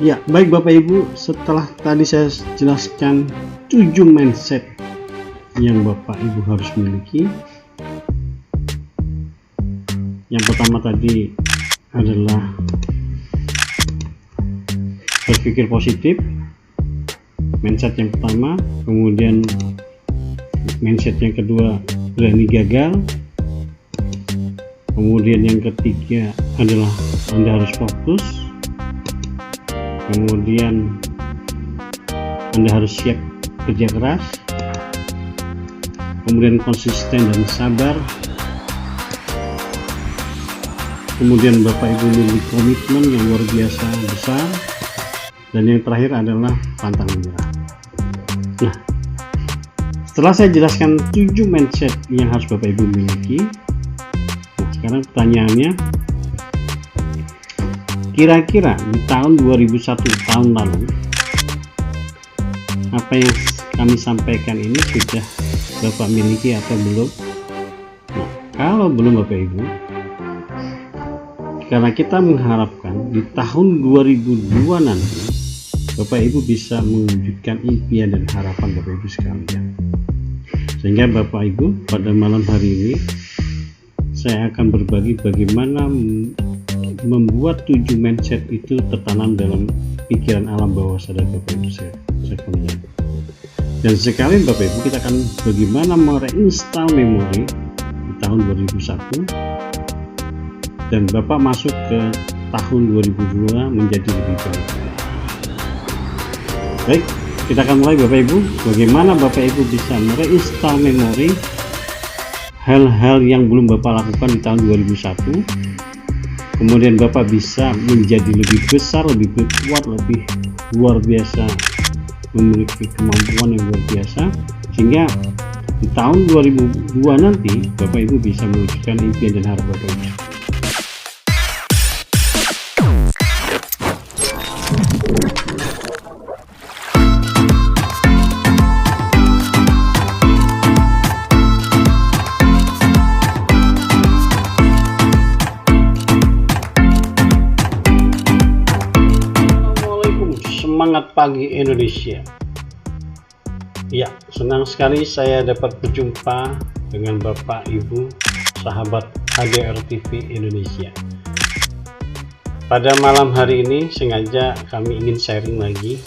Ya, baik Bapak Ibu, setelah tadi saya jelaskan 7 mindset yang Bapak Ibu harus miliki. Yang pertama tadi adalah berpikir positif, mindset yang pertama. Kemudian mindset yang kedua, berani gagal. Kemudian yang ketiga adalah Anda harus fokus. Kemudian Anda harus siap kerja keras, kemudian konsisten dan sabar, kemudian Bapak Ibu memiliki komitmen yang luar biasa besar, dan yang terakhir adalah pantang menyerah. Nah, setelah saya jelaskan 7 mindset yang harus Bapak Ibu miliki, nah sekarang pertanyaannya, kira-kira di tahun 2001 tahun lalu, apa yang kami sampaikan ini sudah Bapak miliki atau belum? Nah, kalau belum Bapak Ibu, karena kita mengharapkan di tahun 2002 nanti Bapak Ibu bisa mewujudkan impian dan harapan Bapak Ibu sekalian. Sehingga Bapak Ibu pada malam hari ini saya akan berbagi bagaimana membuat 7 mindset itu tertanam dalam pikiran alam bawah sadar Bapak Ibu sekalian. Dan sekali Bapak Ibu kita akan bagaimana mereinstall memori di tahun 2001 dan Bapak masuk ke tahun 2002 menjadi lebih baik. Baik, kita akan mulai Bapak Ibu, bagaimana Bapak Ibu bisa mereinstall memori hal-hal yang belum Bapak lakukan di tahun 2001. Kemudian Bapak bisa menjadi lebih besar, lebih kuat, lebih luar biasa, memiliki kemampuan yang luar biasa, sehingga di tahun 2002 nanti Bapak Ibu bisa mewujudkan impian dan harapan Bapak Ibu. Semangat pagi Indonesia. Ya, senang sekali saya dapat berjumpa dengan Bapak Ibu sahabat HDR TV Indonesia. Pada malam hari ini sengaja kami ingin sharing lagi.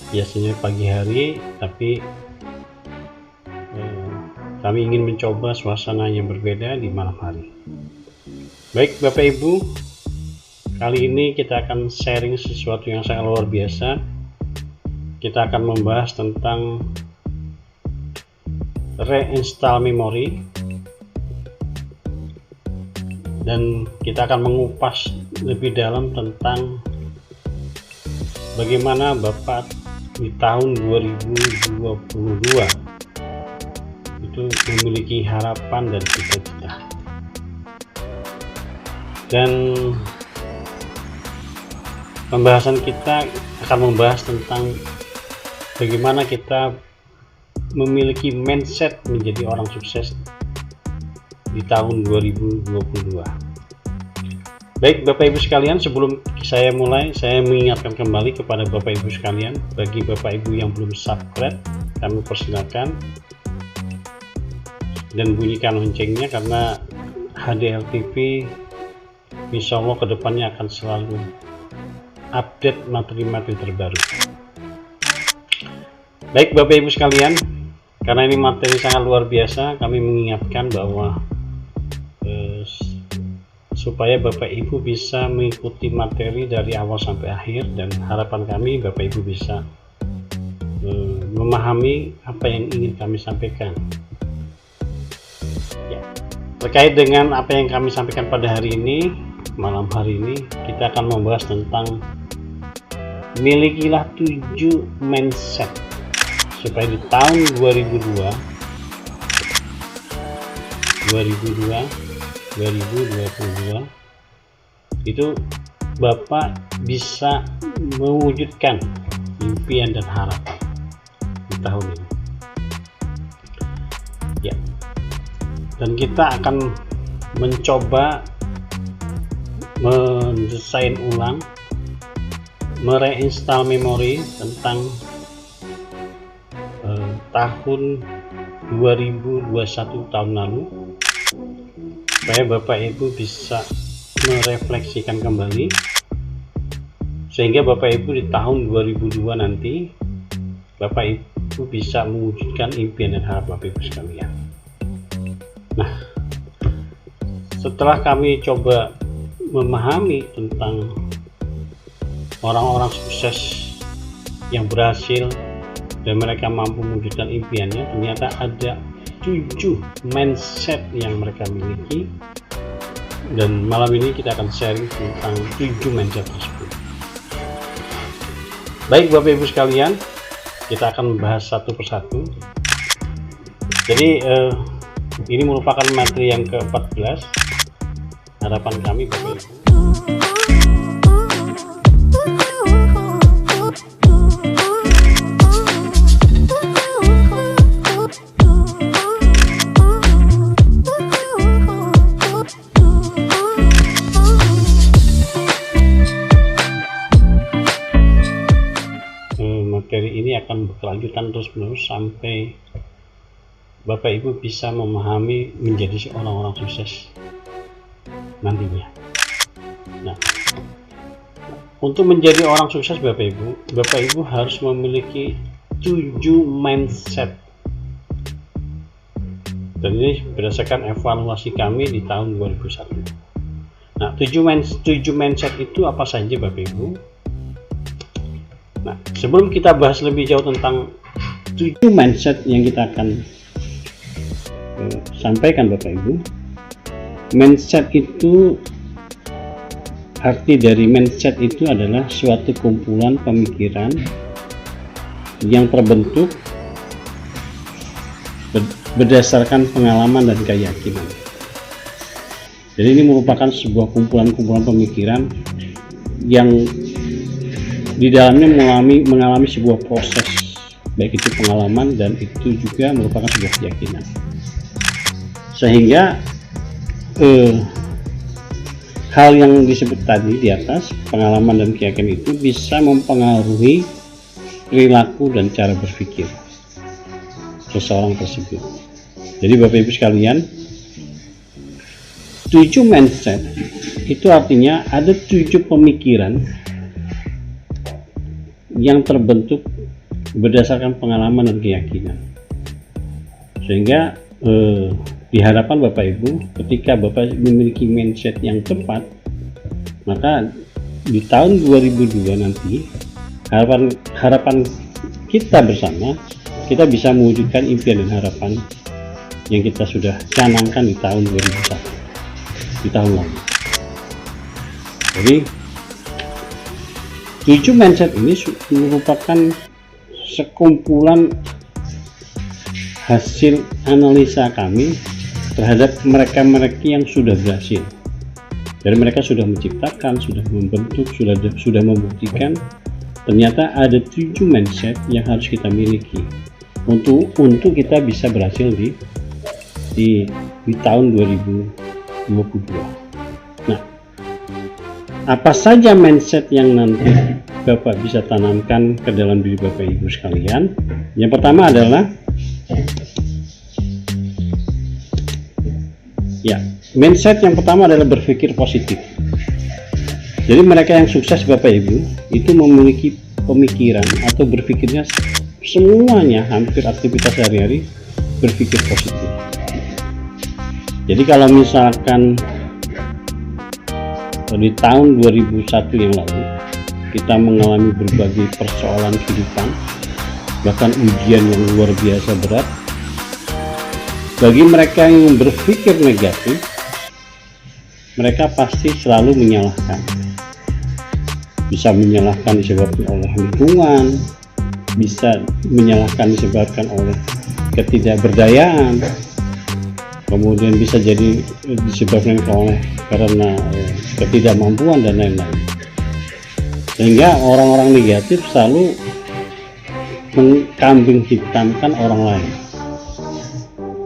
Biasanya pagi hari, tapi kami ingin mencoba suasana yang berbeda di malam hari. Baik Bapak Ibu, kali ini kita akan sharing sesuatu yang sangat luar biasa. Kita akan membahas tentang reinstall memori, dan kita akan mengupas lebih dalam tentang bagaimana Bapak di tahun 2022 itu memiliki harapan dan cita-cita. Dan pembahasan kita akan membahas tentang bagaimana kita memiliki mindset menjadi orang sukses di tahun 2022. Baik Bapak Ibu sekalian, sebelum saya mulai, saya mengingatkan kembali kepada Bapak Ibu sekalian, bagi Bapak Ibu yang belum subscribe, kami persilakan dan bunyikan loncengnya, karena HDR TV insya Allah kedepannya akan selalu update materi-materi terbaru. Baik Bapak Ibu sekalian, karena ini materi sangat luar biasa, kami mengingatkan bahwa supaya Bapak Ibu bisa mengikuti materi dari awal sampai akhir, dan harapan kami Bapak Ibu bisa memahami apa yang ingin kami sampaikan. Ya, terkait dengan apa yang kami sampaikan pada hari ini, malam hari ini kita akan membahas tentang milikilah 7 mindset supaya di tahun 2022 itu Bapak bisa mewujudkan impian dan harapan di tahun ini. Ya, dan kita akan mencoba mendesain ulang mereinstall memori tentang tahun 2021 tahun lalu, supaya Bapak Ibu bisa merefleksikan kembali, sehingga Bapak Ibu di tahun 2002 nanti Bapak Ibu bisa mewujudkan impian dan harapan Bapak Ibu sekalian. Nah, setelah kami coba memahami tentang orang-orang sukses yang berhasil dan mereka mampu mewujudkan impiannya, ternyata ada 7 mindset yang mereka miliki, dan malam ini kita akan sharing tentang 7 mindset tersebut. Baik Bapak Ibu sekalian, kita akan membahas satu persatu. Jadi ini merupakan materi yang ke-14. Harapan kami Bapak Ibu, materi ini akan berkelanjutan terus-menerus sampai Bapak Ibu bisa memahami menjadi seorang orang sukses nantinya. Nah, untuk menjadi orang sukses Bapak Ibu harus memiliki 7 mindset, dan ini berdasarkan evaluasi kami di tahun 2001. Nah, 7 mindset itu apa saja Bapak Ibu? Nah, sebelum kita bahas lebih jauh tentang 7 mindset yang kita akan sampaikan Bapak Ibu, mindset itu, arti dari mindset itu adalah suatu kumpulan pemikiran yang terbentuk berdasarkan pengalaman dan keyakinan. Jadi ini merupakan sebuah kumpulan-kumpulan pemikiran yang di dalamnya mengalami sebuah proses, baik itu pengalaman dan itu juga merupakan sebuah keyakinan, sehingga hal yang disebut tadi di atas, pengalaman dan keyakinan itu bisa mempengaruhi perilaku dan cara berpikir seseorang tersebut. Jadi Bapak Ibu sekalian, 7 mindset itu artinya ada 7 pemikiran yang terbentuk berdasarkan pengalaman dan keyakinan, sehingga diharapkan Bapak Ibu ketika Bapak memiliki mindset yang tepat, maka di tahun 2002 nanti harapan kita bersama, kita bisa mewujudkan impian dan harapan yang kita sudah canangkan di tahun 2001, di tahun lalu. Jadi 7 mindset ini merupakan sekumpulan hasil analisa kami terhadap mereka-mereka yang sudah berhasil, dan mereka sudah menciptakan, sudah membentuk, sudah membuktikan ternyata ada 7 mindset yang harus kita miliki untuk kita bisa berhasil di tahun 2022. Nah, apa saja mindset yang nanti Bapak bisa tanamkan ke dalam diri Bapak Ibu sekalian? Yang pertama adalah mindset yang pertama adalah berpikir positif. Jadi mereka yang sukses Bapak Ibu itu memiliki pemikiran atau berpikirnya semuanya, hampir aktivitas sehari-hari berpikir positif. Jadi kalau misalkan di tahun 2001 yang lalu kita mengalami berbagai persoalan kehidupan, bahkan ujian yang luar biasa berat, bagi mereka yang berpikir negatif, mereka pasti selalu menyalahkan. Bisa menyalahkan disebabkan oleh lingkungan, bisa menyalahkan disebabkan oleh ketidakberdayaan, kemudian bisa jadi disebabkan karena ketidakmampuan dan lain-lain. Sehingga orang-orang negatif selalu mengkambing hitamkan orang lain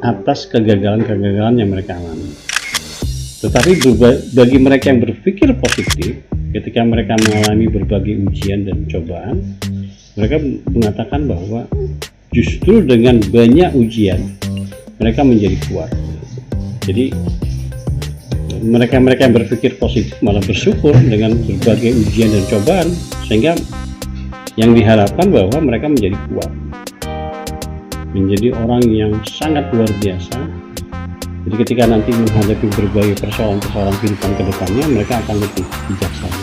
atas kegagalan-kegagalan yang mereka alami. Tetapi bagi mereka yang berpikir positif, ketika mereka mengalami berbagai ujian dan cobaan, mereka mengatakan bahwa justru dengan banyak ujian mereka menjadi kuat. Jadi mereka yang berpikir positif malah bersyukur dengan berbagai ujian dan cobaan, sehingga yang diharapkan bahwa mereka menjadi kuat, menjadi orang yang sangat luar biasa. Jadi ketika nanti menghadapi berbagai persoalan-persoalan kehidupan ke depannya, mereka akan lebih bijaksana.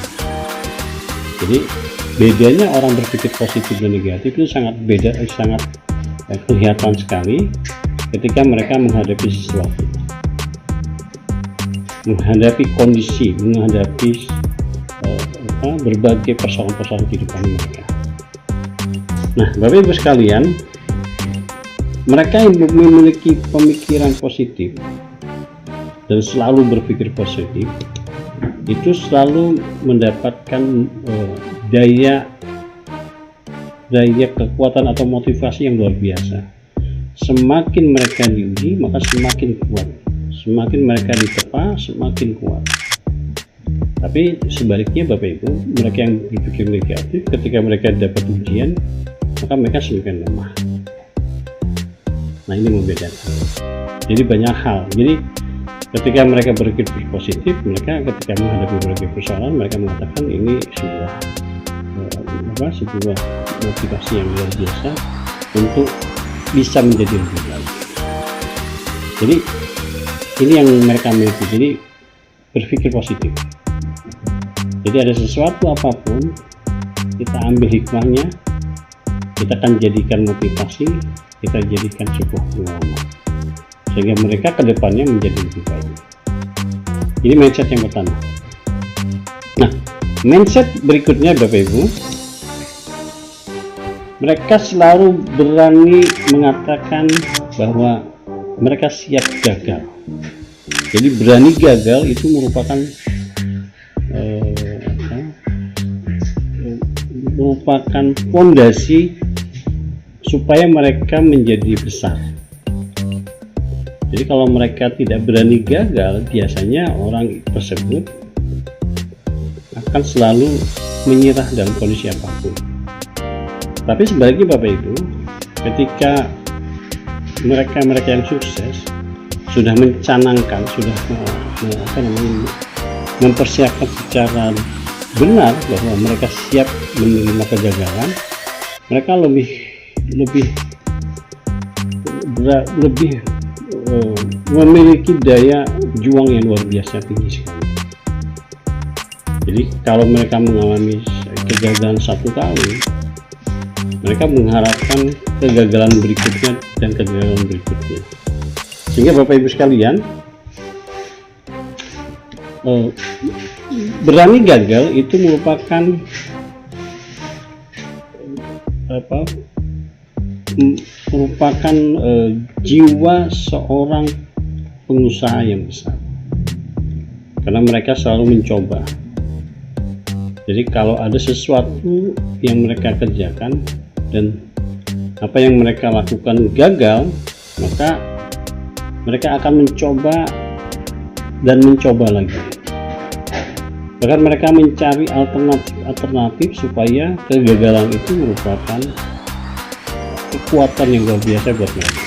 Jadi bedanya orang berpikir positif dan negatif itu sangat beda, sangat kelihatan sekali ketika mereka menghadapi sesuatu, menghadapi kondisi, menghadapi berbagai persoalan-persoalan kehidupan mereka. Nah, Bapak Ibu sekalian, mereka yang memiliki pemikiran positif dan selalu berpikir positif itu selalu mendapatkan daya kekuatan atau motivasi yang luar biasa. Semakin mereka diuji, maka semakin kuat. Semakin mereka diterpa, semakin kuat. Tapi sebaliknya Bapak Ibu, mereka yang berpikir negatif, ketika mereka dapat ujian, maka mereka semakin lemah. Nah, ini membedakan. Jadi banyak hal. Jadi ketika mereka berpikir positif, mereka ketika menghadapi berbagai persoalan, mereka mengatakan ini sebuah motivasi yang luar biasa untuk bisa menjadi lebih baik. Jadi ini yang mereka miliki. Jadi berpikir positif. Jadi ada sesuatu apapun, kita ambil hikmahnya, kita akan jadikan motivasi, kita jadikan sebuah pengalaman, sehingga mereka kedepannya menjadi lebih baik. Ini mindset yang pertama. Nah, mindset berikutnya Bapak Ibu, mereka selalu berani mengatakan bahwa mereka siap gagal. Jadi berani gagal itu merupakan fondasi supaya mereka menjadi besar. Jadi kalau mereka tidak berani gagal, biasanya orang tersebut akan selalu menyerah dalam kondisi apapun. Tapi sebaliknya Bapak Ibu, ketika mereka yang sukses sudah mencanangkan, sudah mempersiapkan secara benar bahwa mereka siap menerima kegagalan, mereka lebih memiliki daya juang yang luar biasa tinggi sekali. Jadi kalau mereka mengalami kegagalan satu kali, mereka mengharapkan kegagalan berikutnya dan kegagalan berikutnya. Sehingga Bapak Ibu sekalian, berani gagal itu merupakan jiwa seorang pengusaha yang besar, karena mereka selalu mencoba. Jadi kalau ada sesuatu yang mereka kerjakan dan apa yang mereka lakukan gagal, maka mereka akan mencoba dan mencoba lagi. Bahkan mereka mencari alternatif supaya kegagalan itu merupakan kekuatan yang luar biasa buat mereka.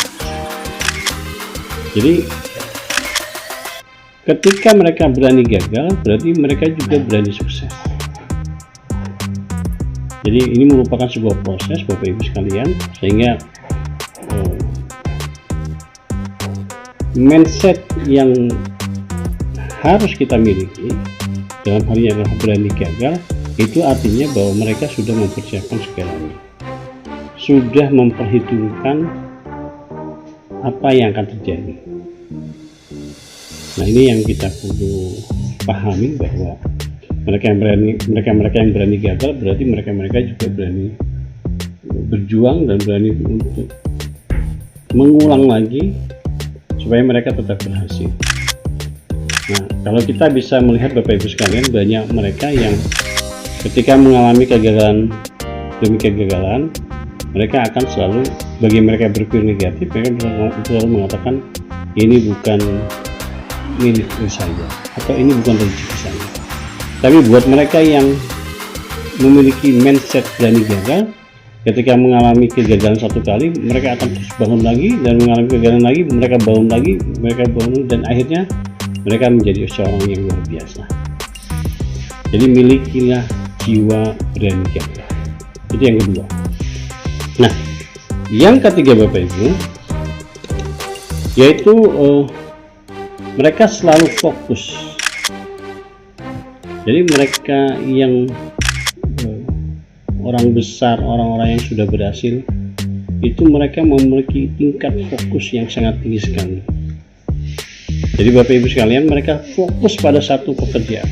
Jadi ketika mereka berani gagal, berarti mereka juga berani sukses. Jadi ini merupakan sebuah proses Bapak Ibu sekalian, sehingga mindset yang harus kita miliki dalam hal ini adalah berani gagal. Itu artinya bahwa mereka sudah mempersiapkan segalanya, sudah memperhitungkan apa yang akan terjadi. Nah, ini yang kita perlu pahami, bahwa mereka yang berani gagal berarti mereka juga berani berjuang dan berani untuk mengulang lagi supaya mereka tetap berhasil. Nah, kalau kita bisa melihat Bapak Ibu sekalian, banyak mereka yang ketika mengalami kegagalan demi kegagalan, mereka akan selalu, bagi mereka berpikir negatif, mereka selalu mengatakan ini bukan milik saya, atau ini bukan rezeki saya. Tapi buat mereka yang memiliki mindset berani gagal, ketika mengalami kegagalan satu kali, mereka akan terus bangun lagi, dan mengalami kegagalan lagi, mereka bangun lagi, mereka bangun, dan akhirnya mereka menjadi seorang yang luar biasa. Jadi milikilah jiwa berani gagal. Itu yang kedua. Nah, yang ketiga Bapak Ibu, yaitu mereka selalu fokus. Jadi mereka yang orang besar, orang-orang yang sudah berhasil, itu mereka memiliki tingkat fokus yang sangat tinggi sekali. Jadi Bapak Ibu sekalian, mereka fokus pada satu pekerjaan,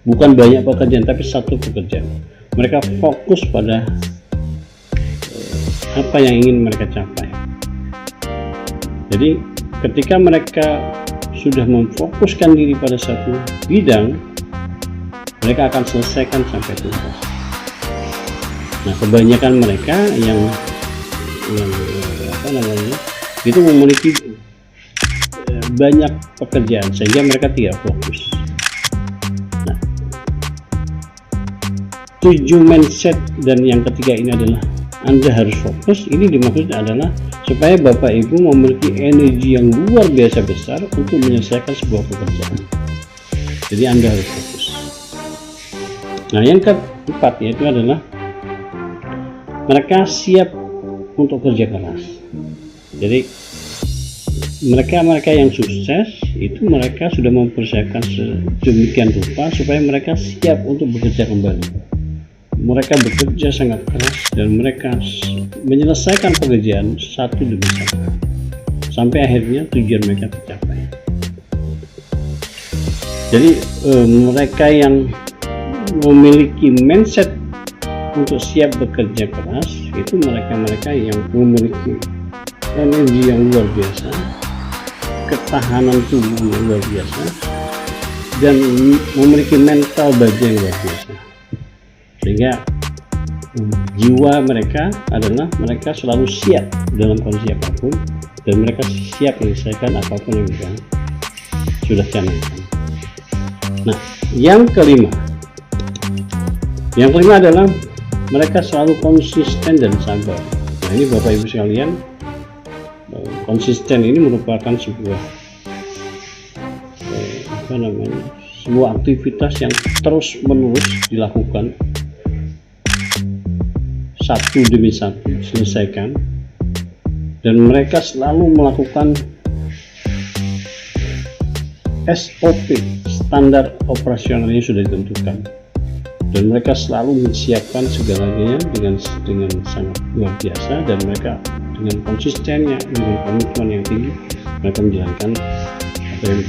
bukan banyak pekerjaan, tapi satu pekerjaan. Mereka fokus pada apa yang ingin mereka capai. Jadi ketika mereka sudah memfokuskan diri pada satu bidang, mereka akan selesaikan sampai tuntas. Nah, kebanyakan mereka yang itu memiliki banyak pekerjaan sehingga mereka tidak fokus. Nah, 7 mindset, dan yang ketiga ini adalah Anda harus fokus. Ini dimaksud adalah supaya Bapak Ibu memiliki energi yang luar biasa besar untuk menyelesaikan sebuah pekerjaan. Jadi Anda harus fokus. Nah, yang keempat yaitu adalah mereka siap untuk kerja keras. Jadi mereka yang sukses itu mereka sudah mempersiapkan sedemikian rupa supaya mereka siap untuk bekerja kembali. Mereka bekerja sangat keras dan mereka menyelesaikan pekerjaan satu demi satu sampai akhirnya tujuan mereka tercapai. Jadi mereka yang memiliki mindset untuk siap bekerja keras itu mereka yang memiliki energi yang luar biasa, ketahanan tubuh yang luar biasa, dan memiliki mental baja yang luar biasa. Sehingga jiwa mereka adalah mereka selalu siap dalam kondisi apapun, dan mereka siap menyelesaikan apapun yang mereka sudah canangkan. Nah, yang kelima adalah mereka selalu konsisten dan sabar. Nah, ini Bapak Ibu sekalian, konsisten ini merupakan sebuah sebuah aktivitas yang terus menerus dilakukan satu demi satu selesaikan, dan mereka selalu melakukan SOP, standar operasionalnya sudah ditentukan, dan mereka selalu menyiapkan segalanya dengan sangat luar biasa, dan mereka dengan konsistennya, dengan komitmen yang tinggi, mereka menjalankan apa yang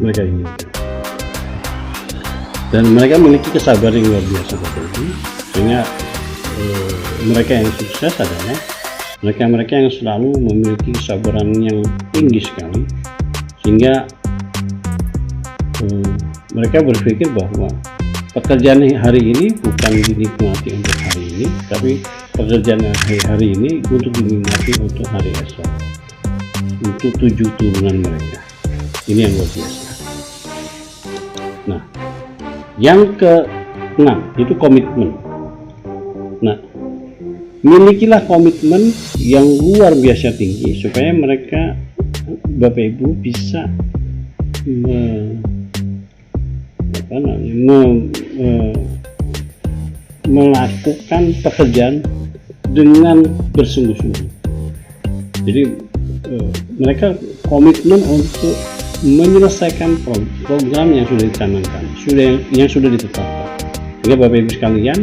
mereka inginkan, dan mereka memiliki kesabaran yang luar biasa. Sehingga mereka yang sukses adalah mereka yang selalu memiliki kesabaran yang tinggi sekali, sehingga mereka berpikir bahwa pekerjaan hari ini bukan dinikmati untuk hari ini, tapi pekerjaan hari ini untuk dinikmati untuk hari esok, untuk 7 turunan mereka. Ini yang luar biasa. Nah, yang ke-6 itu komitmen. Nah, milikilah komitmen yang luar biasa tinggi supaya mereka, Bapak Ibu, bisa melakukan pekerjaan dengan bersungguh-sungguh. Jadi mereka komitmen untuk menyelesaikan program yang sudah dicanangkan, yang sudah ditetapkan. Sehingga Bapak Ibu sekalian,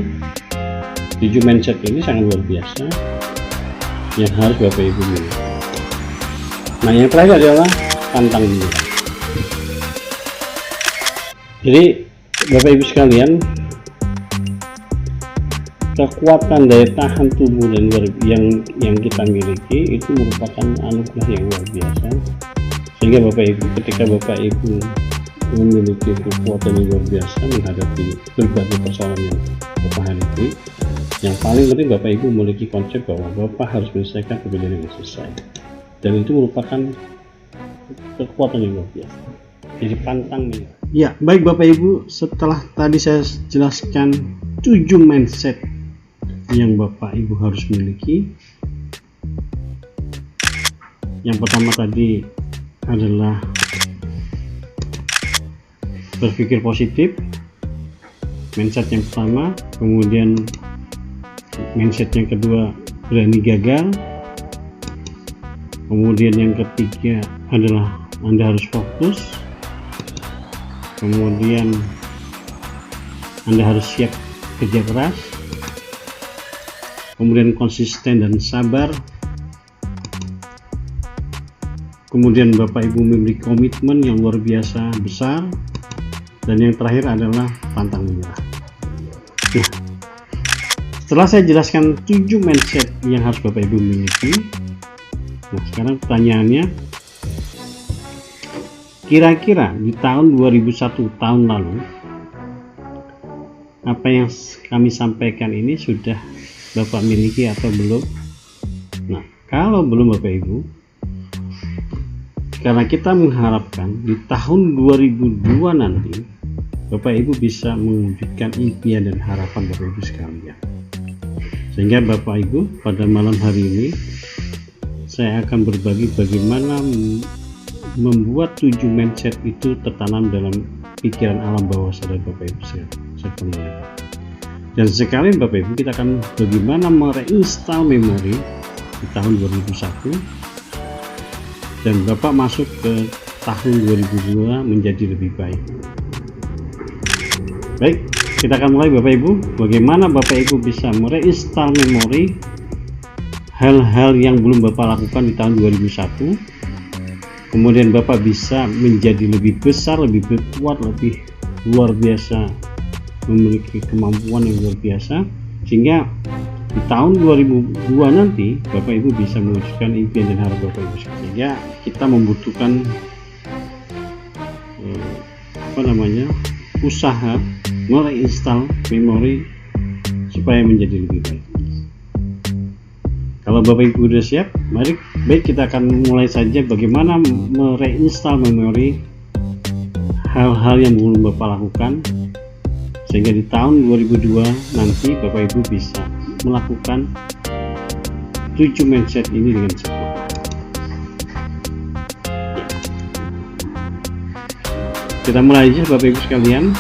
7 mindset ini sangat luar biasa yang harus Bapak Ibu miliki. Nah, yang terakhir adalah pantang menyerah. Jadi Bapak Ibu sekalian, kekuatan daya tahan tubuh dan yang kita miliki itu merupakan anugerah yang luar biasa. Sehingga Bapak Ibu, ketika Bapak Ibu memiliki kekuatan yang luar biasa menghadapi berbagai persoalan yang Bapak hadapi, yang paling penting Bapak Ibu memiliki konsep bahwa Bapak harus menyelesaikan pekerjaan yang selesai, dan itu merupakan kekuatan yang luar biasa. jadi pantang nih. Ya, baik Bapak Ibu, setelah tadi saya jelaskan 7 mindset yang Bapak Ibu harus miliki. Yang pertama tadi adalah berpikir positif, mindset yang pertama. Kemudian mindset yang kedua, berani gagal. Kemudian yang ketiga adalah Anda harus fokus. Kemudian Anda harus siap kerja keras. Kemudian konsisten dan sabar. Kemudian Bapak Ibu memiliki komitmen yang luar biasa besar. Dan yang terakhir adalah pantang menyerah. Nah, setelah saya jelaskan 7 mindset yang harus Bapak Ibu miliki, nah sekarang pertanyaannya, kira-kira di tahun 2001 tahun lalu, apa yang kami sampaikan ini sudah Bapak miliki atau belum? Nah, kalau belum Bapak Ibu, karena kita mengharapkan di tahun 2002 nanti Bapak Ibu bisa mewujudkan impian dan harapan Bapak Ibu sekalian. Sehingga Bapak Ibu pada malam hari ini saya akan berbagi bagaimana membuat 7 mindset itu tertanam dalam pikiran alam bawah sadar Bapak Ibu sekalian. Dan sekalian Bapak Ibu kita akan bagaimana mereinstall memori di tahun 2001 dan Bapak masuk ke tahun 2002 menjadi lebih baik. Baik, kita akan mulai Bapak Ibu. Bagaimana Bapak Ibu bisa mereinstall memori hal-hal yang belum Bapak lakukan di tahun 2001. Kemudian Bapak bisa menjadi lebih besar, lebih kuat, lebih luar biasa, memiliki kemampuan yang luar biasa, sehingga di tahun 2002 nanti Bapak Ibu bisa mewujudkan impian dan harapan Bapak Ibu. Sehingga kita membutuhkan usaha mereinstall memori supaya menjadi lebih baik. Kalau Bapak Ibu sudah siap, baik kita akan mulai saja bagaimana mereinstall memori hal-hal yang belum Bapak lakukan, sehingga di tahun 2002 nanti Bapak Ibu bisa melakukan 7 mindset ini dengan sempurna. Kita mulai aja Bapak Ibu sekalian.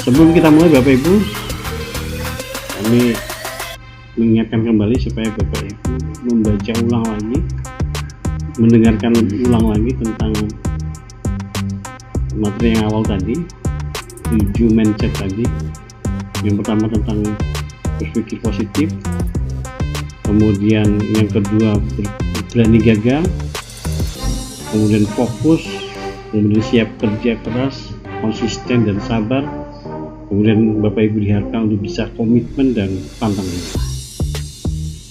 Sebelum kita mulai Bapak Ibu, kami mengingatkan kembali supaya Bapak Ibu membaca ulang lagi, mendengarkan ulang lagi tentang materi yang awal tadi, 7 mindset tadi. Yang pertama tentang berpikir positif, kemudian yang kedua berani gagal, kemudian fokus, kemudian siap kerja keras, konsisten dan sabar. Kemudian Bapak Ibu diharapkan untuk bisa komitmen dan pantang menyerah.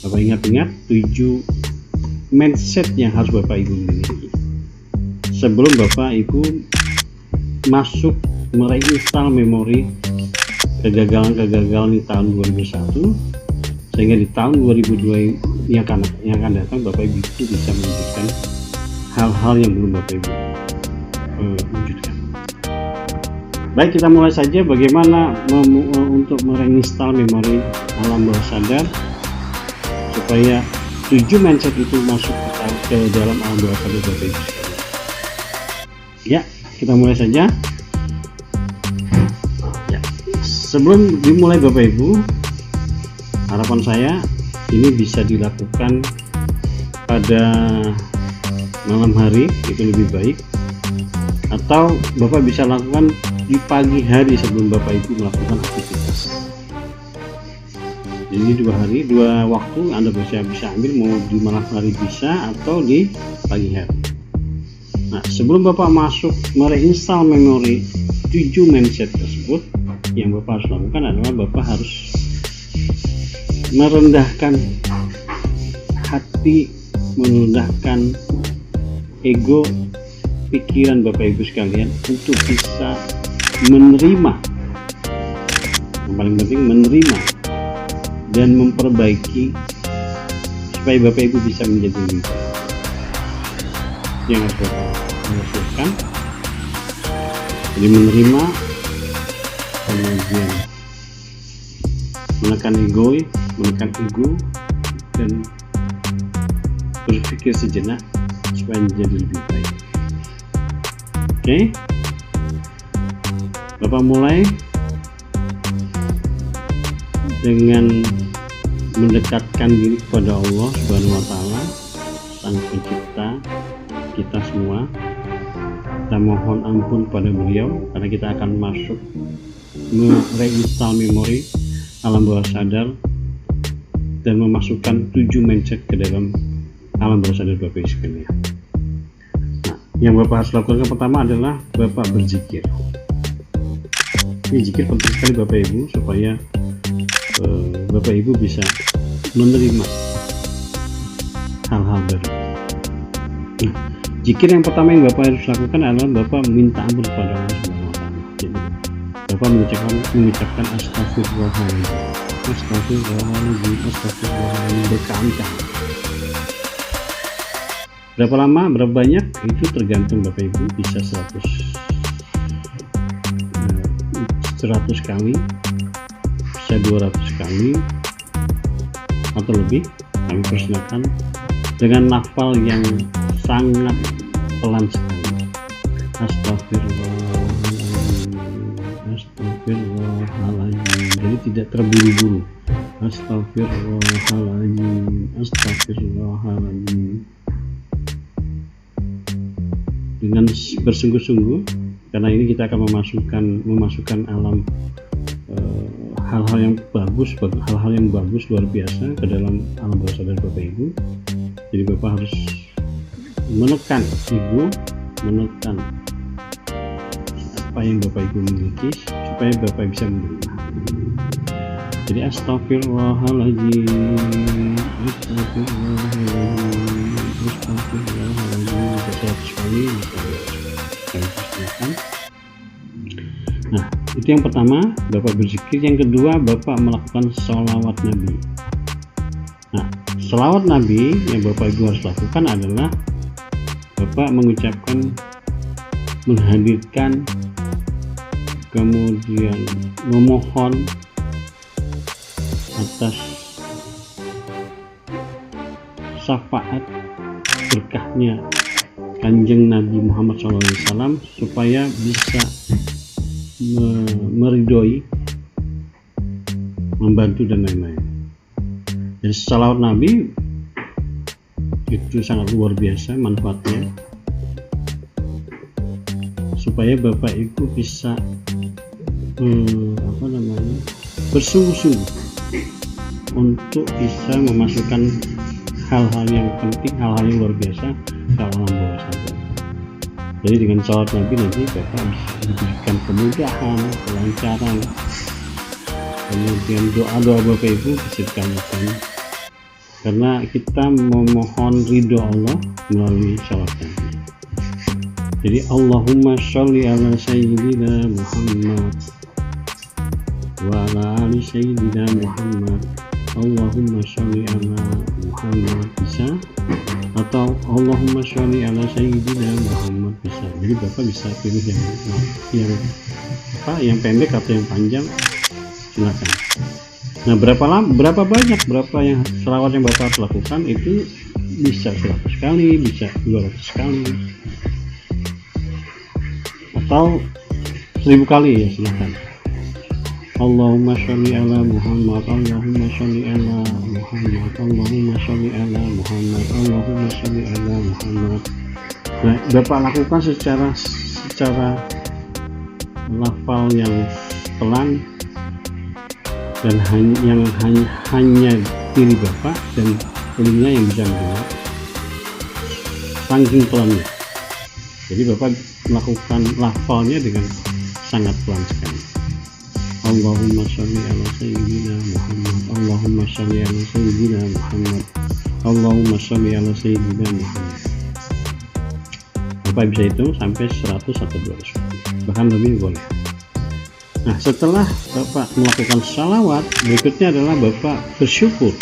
Bapak ingat-ingat 7 mindset yang harus Bapak Ibu miliki sebelum Bapak Ibu masuk mereinstall memori kegagalan di tahun 2001, sehingga di tahun 2002 yang akan datang Bapak Ibu itu bisa mewujudkan hal-hal yang belum Bapak Ibu wujudkan. Baik, kita mulai saja bagaimana untuk mereinstall memori alam bawah sadar supaya 7 mindset itu masuk ke dalam alam bawah sadar Bapak Ibu sekalian. Ya, kita mulai saja. Sebelum dimulai Bapak Ibu, harapan saya ini bisa dilakukan pada malam hari, itu lebih baik, atau Bapak bisa lakukan di pagi hari sebelum Bapak Ibu melakukan aktivitas. Jadi 2 hari, 2 waktu Anda bisa ambil, mau di malam hari bisa atau di pagi hari. Nah, sebelum Bapak masuk mereinstall memori 7 mindset tersebut, yang Bapak harus lakukan adalah Bapak harus merendahkan hati, merendahkan ego, pikiran Bapak Ibu sekalian untuk bisa menerima, yang paling penting menerima dan memperbaiki supaya Bapak Ibu bisa menjadi lebih baik. Yang harus Bapak lakukan. menghasilkan, jadi menerima, kemudian menekan ego, dan berpikir sejenak supaya menjadi lebih baik. Oke, Bapak mulai dengan mendekatkan diri kepada Allah Subhanahu wa Ta'ala, Sang Pencipta kita semua. Kita mohon ampun pada beliau karena kita akan masuk mereinstall memori alam bawah sadar dan memasukkan 7 mindset ke dalam alam bawah sadar Bapak Ibu sekalian. Nah, yang Bapak harus lakukan pertama adalah Bapak berzikir. Ini zikir penting sekali Bapak Ibu supaya Bapak Ibu bisa menerima hal-hal baru. Nah, zikir yang pertama yang Bapak harus lakukan adalah Bapak minta ampun kepada Allah Subhanahu wa Ta'ala. Jadi, Bapak mengucapkan astagfirullahaladzim, astagfirullahaladzim, astagfirullahaladzim berkali-kali. Berapa lama, berapa banyak itu tergantung Bapak Ibu, bisa 100 kali, bisa 200 kali atau lebih. Kami persilakan dengan lafal yang sangat pelan sekali. Astagfirullahaladzim, astagfirullahaladzim, jadi tidak terburu-buru. Astagfirullahaladzim, astagfirullahaladzim, dengan bersungguh-sungguh, karena ini kita akan memasukkan alam hal-hal yang bagus luar biasa ke dalam alam bawah sadar Bapak Ibu. Jadi Bapak harus menekan ego, menekan apa yang Bapak Ibu miliki supaya Bapak bisa menerima. Jadi astagfirullahaladzim, astagfirullahaladzim, astagfirullahaladzim, 100 kali bisa dilakukan. Nah, itu yang pertama, Bapak berzikir. Yang kedua, Bapak melakukan sholawat Nabi. Nah, sholawat Nabi yang Bapak Ibu harus lakukan adalah Bapak mengucapkan, menghadirkan, kemudian memohon atas syafaat berkahnya Kanjeng Nabi Muhammad SAW supaya bisa meridhoi, membantu dan lain-lain. Jadi sholawat Nabi itu sangat luar biasa manfaatnya, supaya Bapak Ibu bisa bersungguh-sungguh untuk bisa memasukkan hal-hal yang penting, hal-hal yang luar biasa ke alam bawah sadar. Jadi dengan sholawat Nabi nanti Bapak bisa diberikan kemudahan, kelancaran, kemudian doa-doa Bapak Ibu bisa dikabulkan karena kita memohon ridho Allah melalui sholawat Nabi. Jadi Allahumma sholli ala sayyidina Muhammad wa ala ali sayyidina Muhammad, Allahumma sholli ala Muhammad bisa, atau Allahumma sholli ala sayyidina Muhammad bisa. Jadi Bapak bisa pilih yang pendek atau yang panjang, silakan. Nah, berapa yang selawat yang Bapak harus lakukan itu bisa 100 kali, bisa 200 kali, atau 1000 kali ya, silakan. Allahumma sholli ala Muhammad, Allahumma sholli ala Muhammad, Allahumma sholli ala Muhammad, Allahumma sholli ala Muhammad. Nah, Bapak lakukan secara lafal yang pelan dan hanya diri Bapak dan telinga yang bisa mendengar, saking pelannya. Jadi Bapak melakukan lafalnya dengan sangat pelan sekali. Allahumma sholli ala sayyidina Muhammad, Allahumma sholli ala sayyidina Muhammad, Allahumma sholli ala sayyidina Muhammad. Bapak bisa hitung sampai 100 atau 200, bahkan lebih boleh. Nah, setelah Bapak melakukan sholawat, berikutnya adalah Bapak bersyukur.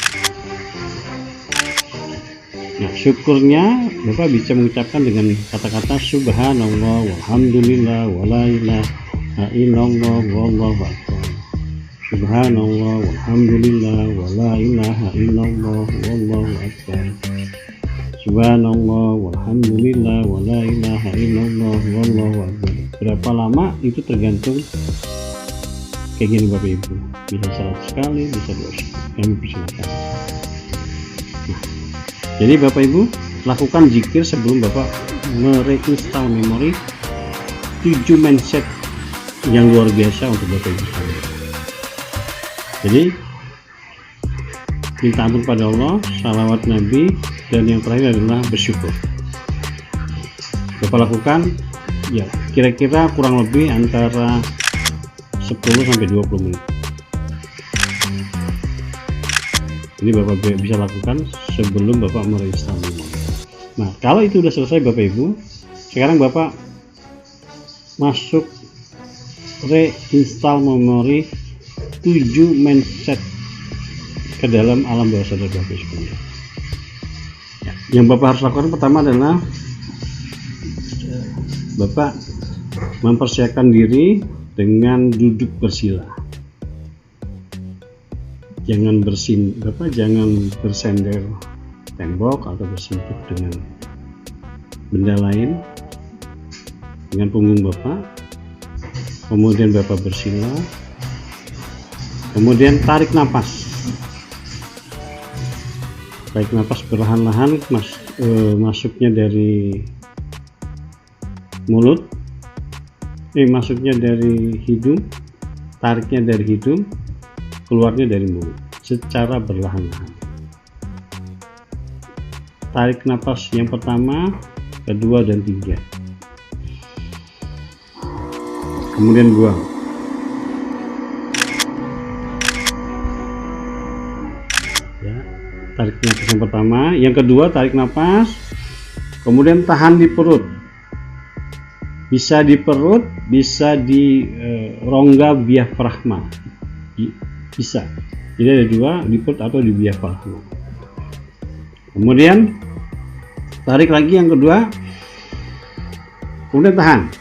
Nah, syukurnya Bapak bisa mengucapkan dengan kata-kata subhanallah walhamdulillah wala ilaha illallah wallahu akbar. Subhanallah walhamdulillah wala ilaha illallah wallahu akbar. Subhanallah walhamdulillah wala ilaha illallah wallahu akbar. Berapa lama itu tergantung keinginan Bapak Ibu. Bisa 100 kali, bisa 200. Kami persilakan. Jadi Bapak Ibu lakukan zikir sebelum Bapak mereinstall memori 7 mindset yang luar biasa untuk Bapak Ibu sekalian. Jadi minta ampun pada Allah, salawat Nabi, dan yang terakhir adalah bersyukur. Bapak lakukan ya kira-kira kurang lebih antara 10-20 menit. Ini Bapak bisa lakukan sebelum Bapak mereinstall memori. Nah, kalau itu sudah selesai Bapak Ibu, sekarang Bapak masuk reinstall memori 7 mindset ke dalam alam bawah sadar Bapak Ibu. Ya, yang Bapak harus lakukan pertama adalah Bapak mempersiapkan diri dengan duduk bersila. Jangan bersender tembok atau bersentuh dengan benda lain dengan punggung Bapak. Kemudian Bapak bersila, kemudian tarik nafas perlahan-lahan, masuknya dari mulut, masuknya dari hidung, tariknya dari hidung, keluarnya dari mulut secara berlahan-lahan. Tarik nafas yang pertama, kedua, dan 3. Kemudian buang. Ya, tarik nafas yang pertama, yang kedua tarik nafas, kemudian tahan di perut. Bisa di perut, bisa di rongga diafragma. Bisa. Jadi ada 2, di perut atau di diafragma. Kemudian tarik lagi yang kedua, kemudian tahan,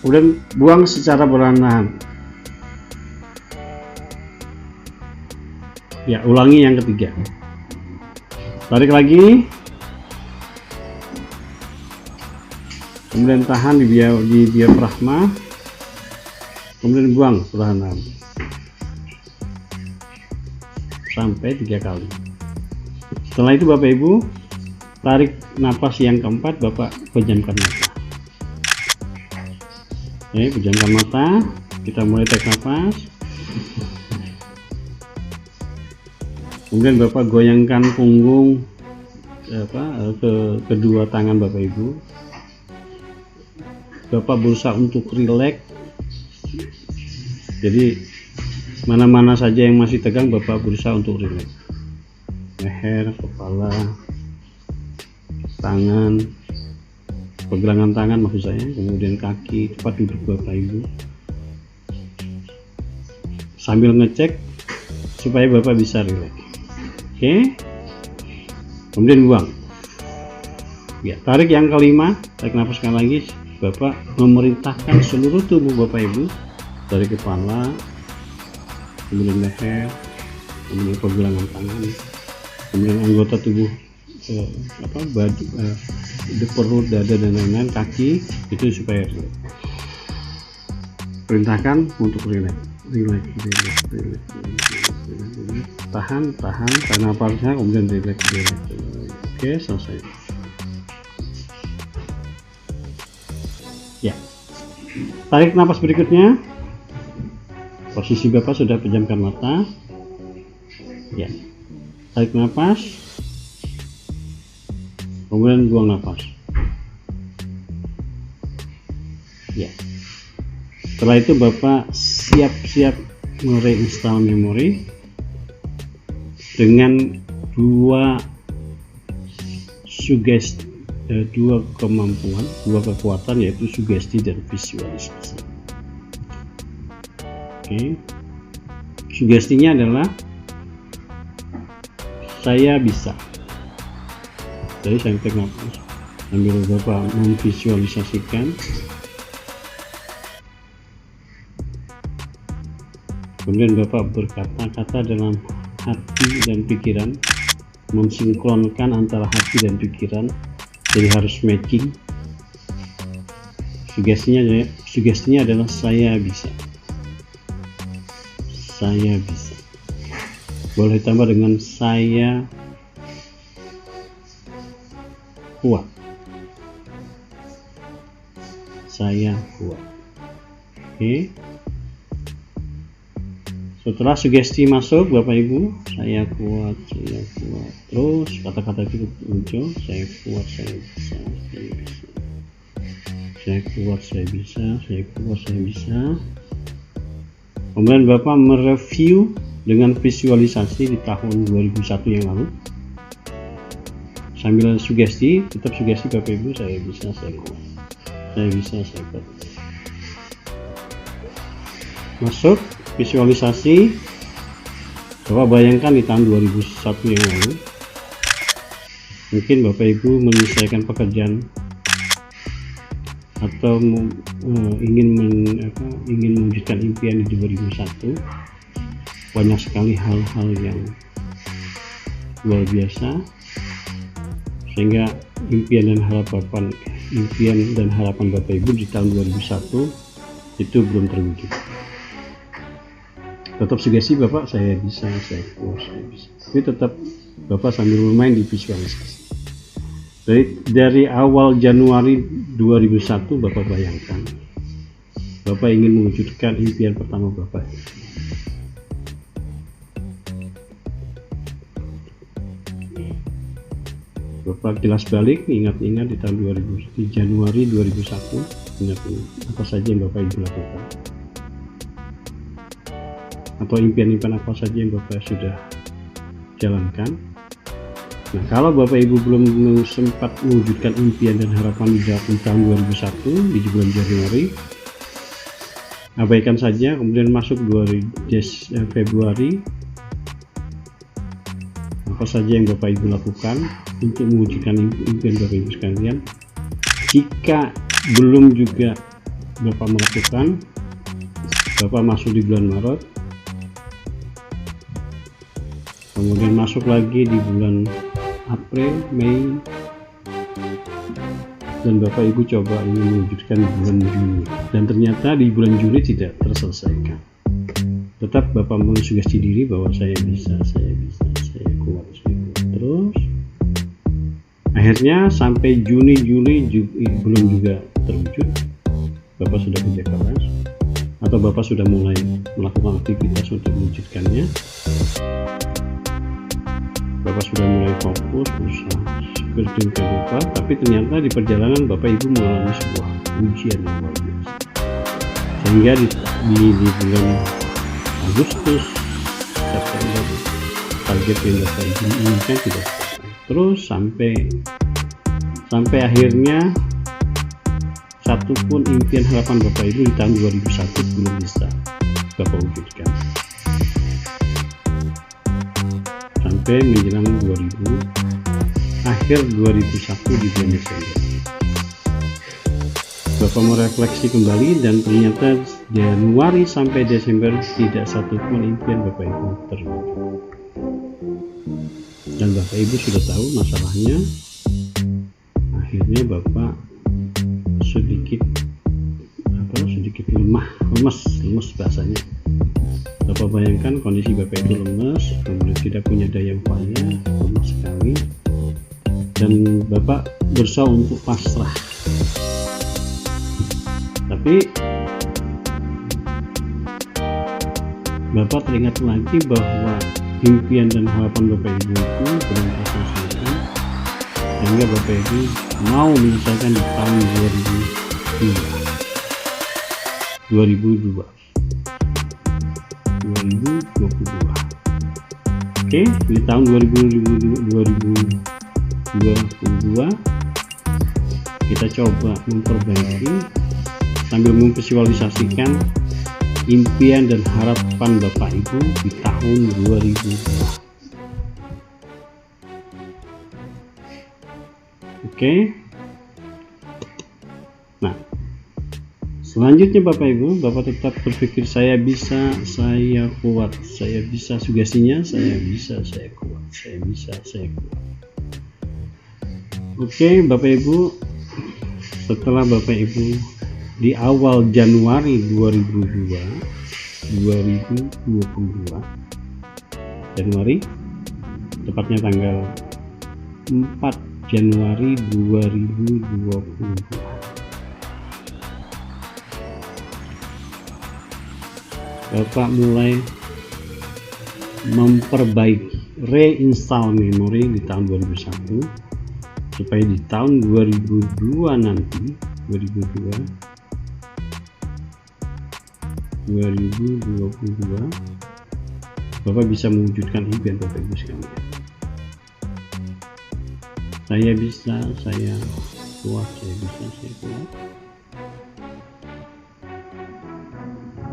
kemudian buang secara perlahan-lahan. Ya, ulangi yang ketiga. Tarik lagi, kemudian tahan di diafragma, kemudian buang perlahan-lahan sampai 3 kali. Setelah itu Bapak Ibu tarik napas yang keempat, Bapak pejamkan mata. Pejamkan mata, kita mulai tarik napas. Kemudian Bapak goyangkan punggung ke kedua tangan Bapak Ibu. Bapak berusaha untuk rileks. Jadi mana-mana saja yang masih tegang Bapak berusaha untuk rileks. Leher, kepala, tangan, pergelangan tangan maksud saya, kemudian kaki, cepat duduk Bapak Ibu. Sambil ngecek supaya Bapak bisa rileks. Oke. Kemudian buang. Ya, tarik yang kelima, tarik nafas sekali lagi. Bapak memerintahkan seluruh tubuh Bapak Ibu dari kepala, kemudian leher, kemudian pergelangan tangan, kemudian anggota tubuh di perut, dada, dan lain-lain, kaki, itu supaya rileks. Perintahkan untuk rileks. Tahan napasnya, kemudian rileks. Oke, selesai. Ya, tarik napas berikutnya. Posisi Bapak sudah pejamkan mata. Ya, tarik napas, kemudian buang napas. Ya, setelah itu Bapak siap-siap mereinstall memori dengan 2 kemampuan, 2 kekuatan, yaitu sugesti dan visualisasi. Oke. Sugestinya adalah saya bisa, Jadi saya hapus sambil Bapak memvisualisasikan. Kemudian Bapak berkata-kata dalam hati dan pikiran, mensinkronkan antara hati dan pikiran, jadi harus matching. Sugestinya adalah saya bisa, saya bisa. Boleh tambah dengan saya kuat, saya kuat. Oke. Setelah sugesti masuk Bapak Ibu, saya kuat, terus kata-kata itu muncul, saya kuat, saya bisa, saya bisa, saya kuat, saya bisa, saya kuat, saya bisa. Kemudian Bapak mereview dengan visualisasi di tahun 2001 yang lalu, sambil sugesti, tetap sugesti Bapak Ibu, saya bisa, saya kuat, saya bisa, saya kuat. Masuk visualisasi. Bapak bayangkan di tahun 2001 yang lalu, mungkin Bapak Ibu menyelesaikan pekerjaan atau ingin mewujudkan impian di 2001. Banyak sekali hal-hal yang luar biasa, sehingga impian dan harapan Bapak Ibu di tahun 2001 itu belum terwujud. Tetap sugesti Bapak, saya bisa, saya kuat, saya bisa. Tapi tetap Bapak sambil bermain di visualisasi. Dari awal Januari 2001 Bapak bayangkan, Bapak ingin mewujudkan impian pertama Bapak. Bapak kilas balik, ingat-ingat di tahun di Januari 2001, ingat apa saja yang Bapak Ibu lakukan, atau impian-impian apa saja yang Bapak sudah jalankan. Nah, kalau Bapak Ibu belum sempat mewujudkan impian dan harapan di tahun 2001 di bulan Januari, abaikan saja. Kemudian masuk Februari, apa saja yang Bapak Ibu lakukan untuk mewujudkan impian Bapak Ibu sekalian. Jika belum juga Bapak melakukan, Bapak masuk di bulan Maret, kemudian masuk lagi di bulan April, Mei, dan Bapak Ibu coba ingin mewujudkan di bulan Juni, dan ternyata di bulan Juli tidak terselesaikan. Tetap Bapak mensugesti diri bahwa saya bisa, saya bisa, saya kuat, saya kuat. Terus akhirnya sampai Juni, Juli belum juga terwujud. Bapak sudah kerja keras, atau Bapak sudah mulai melakukan aktivitas untuk mewujudkannya. Bapak sudah mulai fokus berusaha seperti Bapak, tapi ternyata di perjalanan Bapak Ibu mengalami sebuah ujian yang luar biasa, sehingga di bulan Agustus, September, target yang Bapak Ibu inginkan tidak selesai. Terus sampai akhirnya satu pun impian harapan Bapak Ibu di tahun 2001 belum bisa Bapak wujudkan. Sampai menjelang akhir 2001 di bulan Desember, Bapak merefleksi kembali, dan ternyata Januari sampai Desember tidak satu pun impian Bapak Ibu terwujud. Dan Bapak Ibu sudah tahu masalahnya. Akhirnya Bapak sedikit lemes bahasanya. Bapak bayangkan kondisi Bapak itu lemes, kemudian tidak punya daya upaya, lemah sekali, dan Bapak berusaha untuk pasrah. Tapi Bapak teringat lagi bahwa impian dan harapan Bapak Ibu itu belum terselesaikan, sehingga Bapak Ibu mau menyelesaikan di tahun 2022. Oke, di tahun 2022 kita coba memperbaiki sambil memvisualisasikan impian dan harapan Bapak Ibu di tahun 2022. Oke. Nah, selanjutnya Bapak Ibu, Bapak tetap berpikir saya bisa, saya kuat, saya bisa. Sugestinya saya bisa, saya kuat, saya bisa, saya kuat. Oke Bapak Ibu, setelah Bapak Ibu di awal Januari 2022, Januari, tepatnya tanggal 4 Januari 2022, Bapak mulai memperbaiki, reinstall memori di tahun 2001 supaya di tahun 2022 nanti, 2022 Bapak bisa mewujudkan impian Bapak Ibu sekalian. Saya bisa, saya kuat, saya bisa, saya kuat.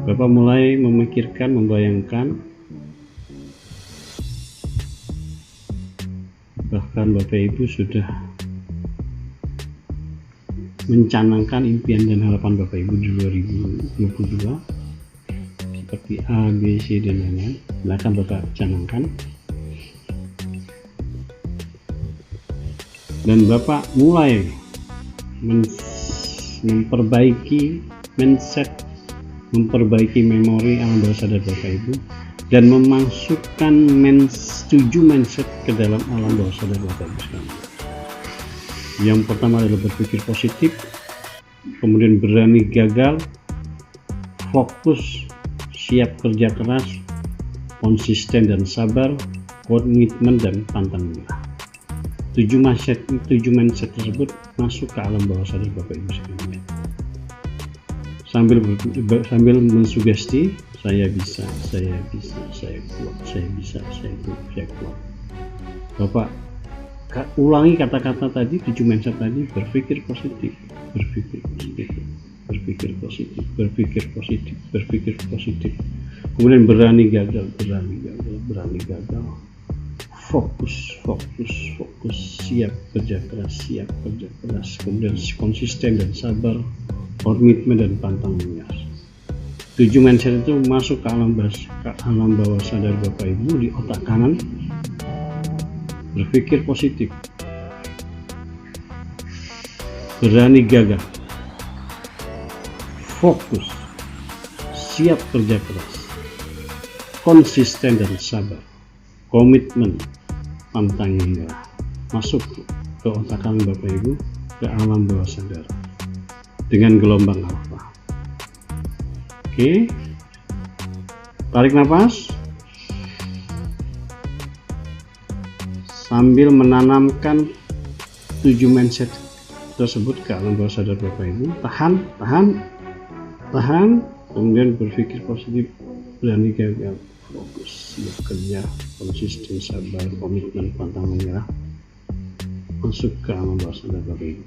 Bapak mulai memikirkan, membayangkan, bahkan Bapak Ibu sudah mencanangkan impian dan harapan Bapak Ibu di 2022 seperti A, B, C dan lain-lain. Silakan Bapak canangkan. Dan Bapak mulai memperbaiki mindset, memperbaiki memori alam bawah sadar Bapak Ibu, dan memasukkan 7 mindset ke dalam alam bawah sadar Bapak Ibu sekalian. Yang pertama adalah berpikir positif, kemudian berani gagal, fokus, siap kerja keras, konsisten dan sabar, komitmen dan pantang menyerah. 7 mindset tersebut masuk ke alam bawah sadar Bapak Ibu sekalian. Sambil mensugesti, saya bisa, saya bisa, saya kuat, saya bisa, saya kuat. Bapak ulangi kata-kata tadi, 7 mindset tadi. Berpikir positif, berpikir positif, berpikir positif, berpikir positif, berpikir positif. Kemudian berani gagal, berani gagal. Fokus, siap kerja keras, kemudian konsisten dan sabar, komitmen dan pantang menyerah. 7 mindset itu masuk ke alam bawah sadar Bapak Ibu di otak kanan. Berpikir positif, berani gagal, fokus, siap kerja keras, konsisten dan sabar, komitmen, pantang menyerah. Masuk ke otak kanan Bapak Ibu, ke alam bawah sadar dengan gelombang alfa. Oke, tarik nafas sambil menanamkan 7 mindset tersebut ke alam bawah sadar Bapak Ibu. Tahan, kemudian berpikir positif, berani gagal, fokus, siap kerja, konsisten, sabar, komitmen, pantang menyerah. Masuk ke alam bawah sadar Bapak Ibu.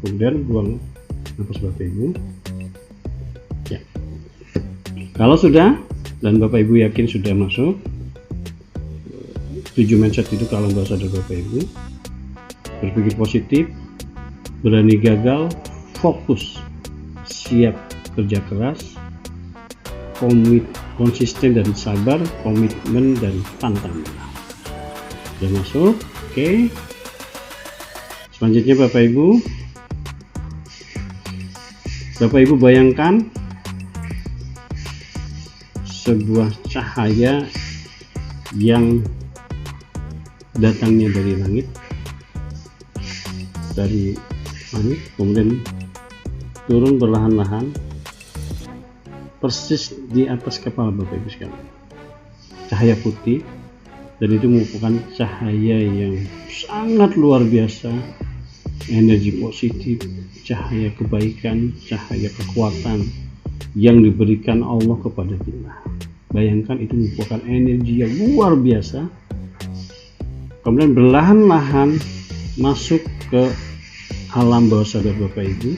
Kemudian buang nafas Bapak Ibu. Ya. Kalau sudah dan Bapak Ibu yakin sudah masuk 7 mindset itu ke alam bawah sadar Bapak Ibu, berpikir positif, berani gagal, fokus, siap kerja keras, konsisten dan sabar, komitmen dan pantang menyerah. Sudah masuk. Oke. Selanjutnya Bapak Ibu bayangkan sebuah cahaya yang datangnya dari langit, kemudian turun perlahan-lahan persis di atas kepala Bapak Ibu sekalian. Cahaya putih, dan itu merupakan cahaya yang sangat luar biasa, energi positif, cahaya kebaikan, cahaya kekuatan yang diberikan Allah kepada kita. Bayangkan itu merupakan energi yang luar biasa. Kemudian perlahan-lahan masuk ke alam bawah sadar Bapak Ibu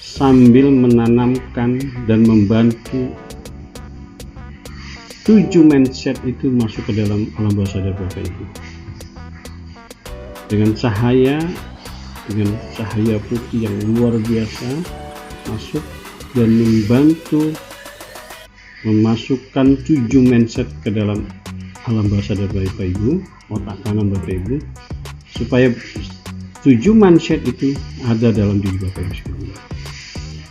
sambil menanamkan dan membantu 7 mindset itu masuk ke dalam alam bawah sadar Bapak Ibu. dengan cahaya putih yang luar biasa masuk dan membantu memasukkan 7 mindset ke dalam alam bawah sadar Bapak Ibu, otak kanan Bapak Ibu, supaya 7 mindset itu ada dalam diri Bapak Ibu sekalian.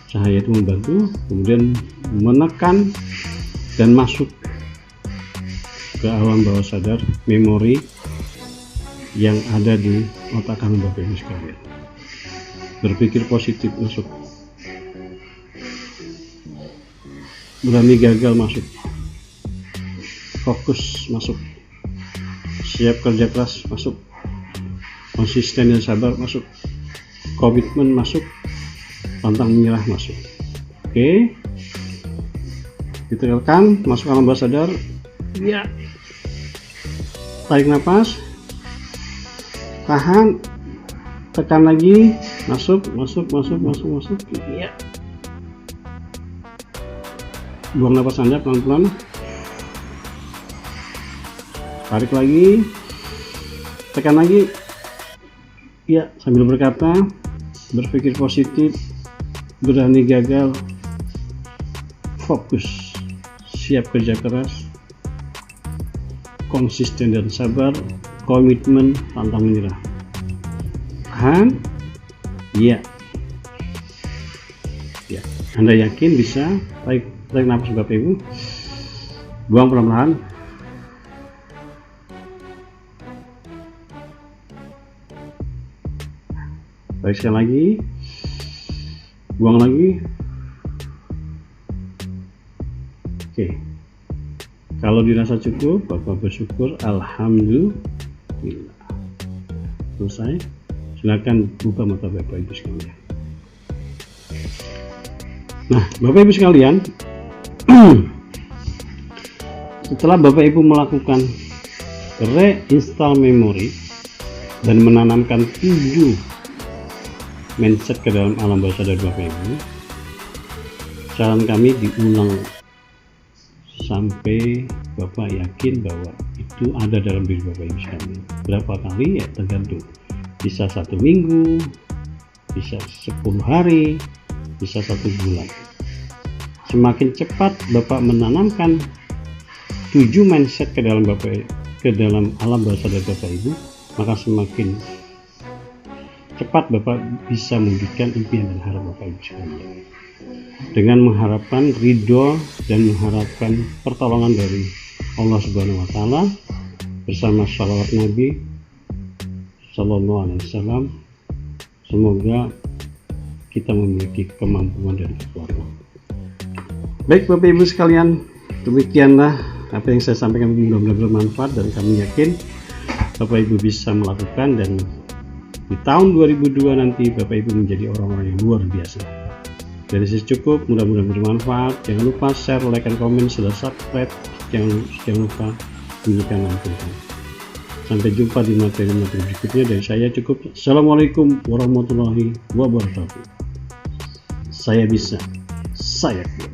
Cahaya itu membantu, kemudian menekan dan masuk ke alam bawah sadar memori yang ada di otak kanan Bapak Ibu sekalian. Berpikir positif masuk, berani gagal masuk, fokus masuk, siap kerja keras masuk, konsisten dan sabar masuk, komitmen masuk, pantang menyerah masuk. Oke, ditekan masuk alam bawah sadar. Ya, tarik nafas, tahan, tekan lagi, masuk. Ya, buang nafas Anda pelan-pelan, tarik lagi, tekan lagi. Ya, sambil berkata, berpikir positif, berani gagal, fokus, siap kerja keras, konsisten dan sabar, komitmen, pantang menyerah. Tahan. Ya, Anda yakin bisa? Tarik nafas Bapak Ibu, buang pelan-pelan, tarik sekali lagi, buang lagi. Oke, kalau dirasa cukup, Bapak bersyukur, alhamdulillah. Selesai. Silakan buka mata Bapak Ibu sekalian. Nah, Bapak Ibu sekalian, setelah Bapak Ibu melakukan reinstall memori dan menanamkan 7 mindset ke dalam alam bawah sadar Bapak Ibu, saran kami diulang sampai Bapak yakin bahwa itu ada dalam diri Bapak Ibu sekalian. Berapa kali? Ya tergantung, bisa 1 minggu, bisa 10 hari, bisa 1 bulan. Semakin cepat Bapak menanamkan 7 mindset ke dalam alam bawah sadar Bapak Ibu, maka semakin cepat Bapak bisa mewujudkan impian dan harapan Bapak Ibu sekalian, dengan mengharapkan ridho dan mengharapkan pertolongan dari Allah Subhanahu wa Ta'ala bersama shalawat Nabi Sallallahu Alaihi Wasallam. Semoga kita memiliki kemampuan dan kekuatan. Baik Bapak Ibu sekalian, demikianlah apa yang saya sampaikan, mudah-mudahan bermanfaat dan kami yakin Bapak Ibu bisa melakukan, dan di tahun 2002 nanti Bapak Ibu menjadi orang-orang yang luar biasa. Dari sisi cukup, mudah-mudahan bermanfaat. Jangan lupa share, like, dan komen, sudah subscribe. Jangan lupa bunyikan lonceng. Sampai jumpa di materi-materi berikutnya dari saya cukup. Assalamualaikum warahmatullahi wabarakatuh. Saya bisa, saya kuat.